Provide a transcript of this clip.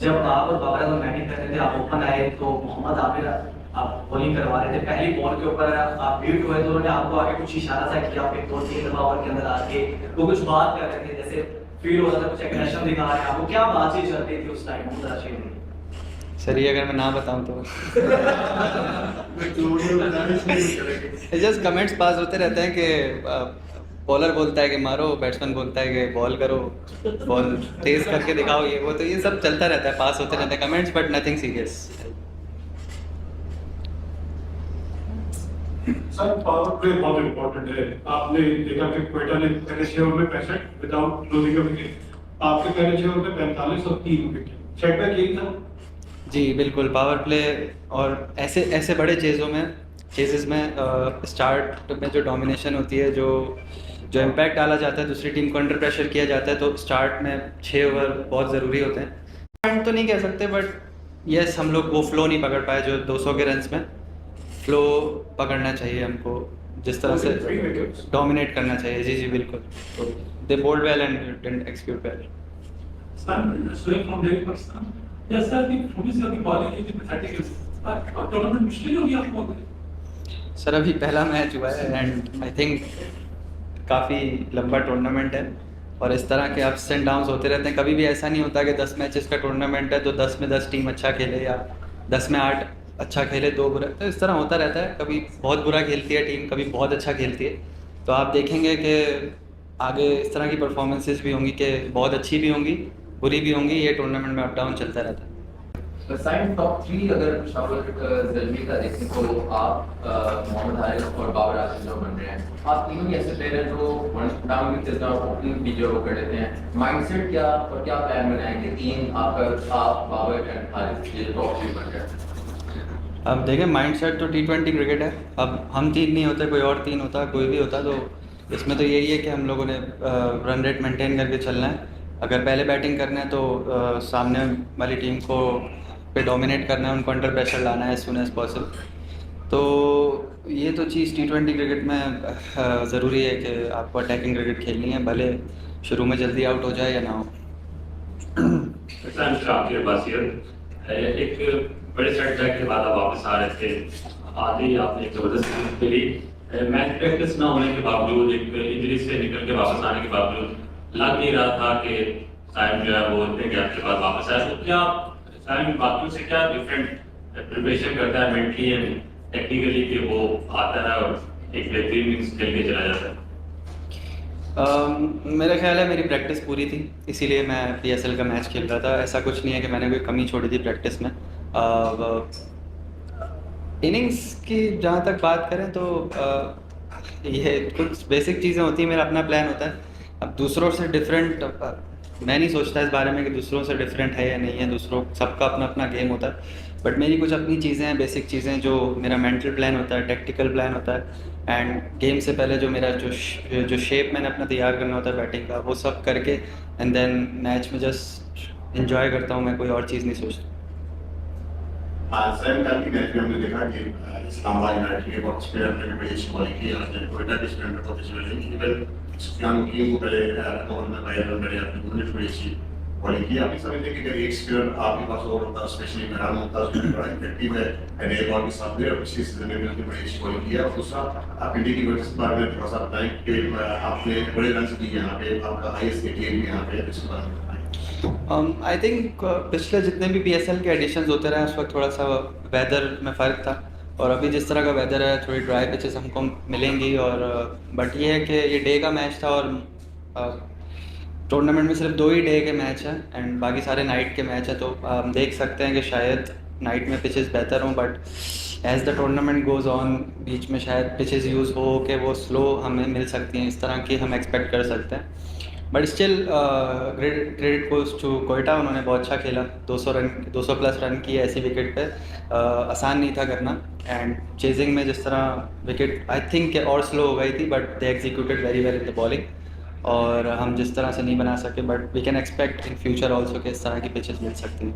जब आप और बाबर आजम बैटिंग कर रहे थे, आप ओपन आए तो मोहम्मद आमिर आप बॉलिंग करवा रहे थे, पहली बॉल के ऊपर आप बीट हुए तो उन्होंने आपको आगे कुछ इशारा सा किया, फिर 2-3 दफा ओवर के अंदर आके वो कुछ बात कर रहे थे, जैसे फील हो रहा था कुछ एग्रेशन दिखा रहे हैं आपको, क्या बातचीत चल रही थी उस टाइम में, जरा शेयर करिए। सर ये अगर मैं ना बताऊं तो जस्ट कमेंट्स पास होते रहते हैं कि बॉलर बोलता है कि मारो, बैट्समैन बोलता है कि बॉल करो, बॉल तेज करके दिखाओ, ये वो, तो ये सब चलता रहता है, पास होते रहते हैं comments, but nothing serious. Sir power play बहुत इंपॉर्टेंट है। आपने देखा कि क्वेटा ने पहले 6 ओवर में 65 विदाउट लूजिंग अ विकेट, आपके पहले 6 ओवर में 45 और 3 विकेट। सेटबैक यही था। जी बिल्कुल, पावर प्ले और ऐसे ऐसे बड़े चेजेस में स्टार्ट में जो डोमिनेशन होती है, जो इम्पैक्ट डाला जाता है, दूसरी टीम को अंडर प्रेशर किया जाता है, तो स्टार्ट में 6 ओवर बहुत ज़रूरी होते हैं। पॉइंट तो नहीं कह सकते, बट यस हम लोग वो फ्लो नहीं पकड़ पाए जो 200 के रन्स में। फ्लो पकड़ना चाहिए हमको, जिस तरह से डोमिनेट करना चाहिए। जी जी बिल्कुल, तो they bowled well and didn't execute well. Sir अभी पहला मैच हुआ है एंड आई थिंक काफ़ी लंबा टूर्नामेंट है और इस तरह के अप्स एंड डाउन्स होते रहते हैं। कभी भी ऐसा नहीं होता कि 10 मैचेस का टूर्नामेंट है तो 10 में 10 टीम अच्छा खेले या 10 में 8 अच्छा खेले, 2 बुरा, तो इस तरह होता रहता है। कभी बहुत बुरा खेलती है टीम, कभी बहुत अच्छा खेलती है, तो आप देखेंगे कि आगे इस तरह की परफॉर्मेंसेस भी होंगी कि बहुत अच्छी भी होंगी, बुरी भी होंगी। ये टूर्नामेंट में अप डाउन चलता रहता है। साइड टॉप 3 अगर शाबाश जल्दी का देखें तो आप मोहम्मद हारिस और बाबर आजम जो बन रहे हैं, आप तीनों ही ऐसे प्लेयर हैं जो वन डाउन भी चलते हैं और ओपनिंग भी जो कर लेते हैं। माइंडसेट क्या और क्या प्लान बनाएंगे टीम आपका, आप बाबर एंड हारिस ये टॉप 3 बन रहे हैं? अब देखें, माइंडसेट तो T20 क्रिकेट है। अब हम 3 नहीं होते, कोई और 3 होता, कोई भी होता, तो इसमें तो यही है कि हम लोगों ने रन रेट मेंटेन करके चलना है। अगर पहले बैटिंग करना है तो सामने वाली टीम को पे डोमिनेट करना है, उनको अंडर प्रेशर लाना है एज सुन एज पॉसिबल। तो ये तो चीज़ T20 क्रिकेट में ज़रूरी है कि आपको अटैकिंग क्रिकेट खेलनी है, भले शुरू में जल्दी आउट हो जाए या ना हो। आपके पास एक बड़े सेटबैक के बाद आप वापस आ रहे थे, आते ही आपने एक जबरदस्त खेली, मैच प्रैक्टिस ना होने के बावजूद, एक इंजरी से निकल के वापस आने के बावजूद लग नहीं रहा था कि साइम जो है वो इतने गैप के बाद वापस आया। तो क्या साइम बाकियों से क्या डिफरेंट प्रिपरेशन करता है मेंटली एंड टेक्निकली कि वो आता है और एक बेहतरीन इनिंग्स खेल के चला जाता है? मेरा ख्याल है मेरी प्रैक्टिस पूरी थी, इसीलिए मैं PSL का मैच खेल रहा था। ऐसा कुछ नहीं है कि मैंने कोई कमी छोड़ी थी प्रैक्टिस में। इनिंग्स की जहाँ तक बात करें तो ये कुछ बेसिक चीज़ें होती हैं, मेरा अपना प्लान होता है। अब दूसरों से डिफरेंट मैं नहीं सोचता इस बारे में कि दूसरों से डिफरेंट है या नहीं है, दूसरों सबका अपना अपना गेम होता है। बट मेरी कुछ अपनी चीज़ें हैं, बेसिक चीज़ें, जो मेरा मेंटल प्लान होता है, टेक्टिकल प्लान होता है, एंड गेम से पहले जो मेरा जो शेप मैंने अपना तैयार करना होता है बैटिंग का, वो सब करके एंड देन मैच में जस्ट इंजॉय करता हूँ। मैं कोई और चीज़ नहीं सोचता। सैम कल की मैच में हमने देखा कि इस्लामाबाद यूनाइटेड के बहुत स्पेयर ने बड़ी अच्छी बॉलिंग की, और कोयटा के स्पिनर ने बहुत अच्छी बॉलिंग की। इवन सुफियान की को पहले ओवर में बाहर रन बने, आपने उन्होंने बड़ी अच्छी बॉलिंग की। आप समझते कि अगर एक स्पिनर आपके पास और होता, स्पेशली मैदान होता, उसमें बड़ा इफेक्टिव है नए बॉल के साथ में, और पिछले सीजन में भी बड़ी अच्छी बॉलिंग की है। और दूसरा, आप इंडिया की वर्सेस के बारे में थोड़ा सा बताएं कि आपने बड़े रन की यहाँ पे, आपका हाईएस्ट एटीएम भी यहाँ पे है, इसके बारे में बताएं। आई थिंक पिछले जितने भी PSL के एडिशंस होते रहे, उस वक्त थोड़ा सा वेदर में फ़र्क था, और अभी जिस तरह का वेदर है थोड़ी ड्राई पिचेस हमको मिलेंगी। और बट ये है कि ये डे का मैच था और टूर्नामेंट में सिर्फ 2 ही डे के मैच हैं एंड बाकी सारे नाइट के मैच हैं। तो हम देख सकते हैं कि शायद नाइट में पिचेस बेहतर हों, but as the tournament goes on बीच में शायद पिचेस यूज़ हो कि वो स्लो हमें मिल सकती हैं, इस तरह की हम एक्सपेक्ट कर सकते हैं। But still credit goes to Quetta, उन्होंने बहुत अच्छा खेला, 200 प्लस रन किए ऐसी विकेट पे। आसान नहीं था करना, एंड चेजिंग में जिस तरह विकेट आई थिंक और स्लो हो गई थी, but they executed very well in the bowling, और हम जिस तरह से नहीं बना सके, but we can expect in future also कि इस तरह की पिचेस मिल सकती हैं।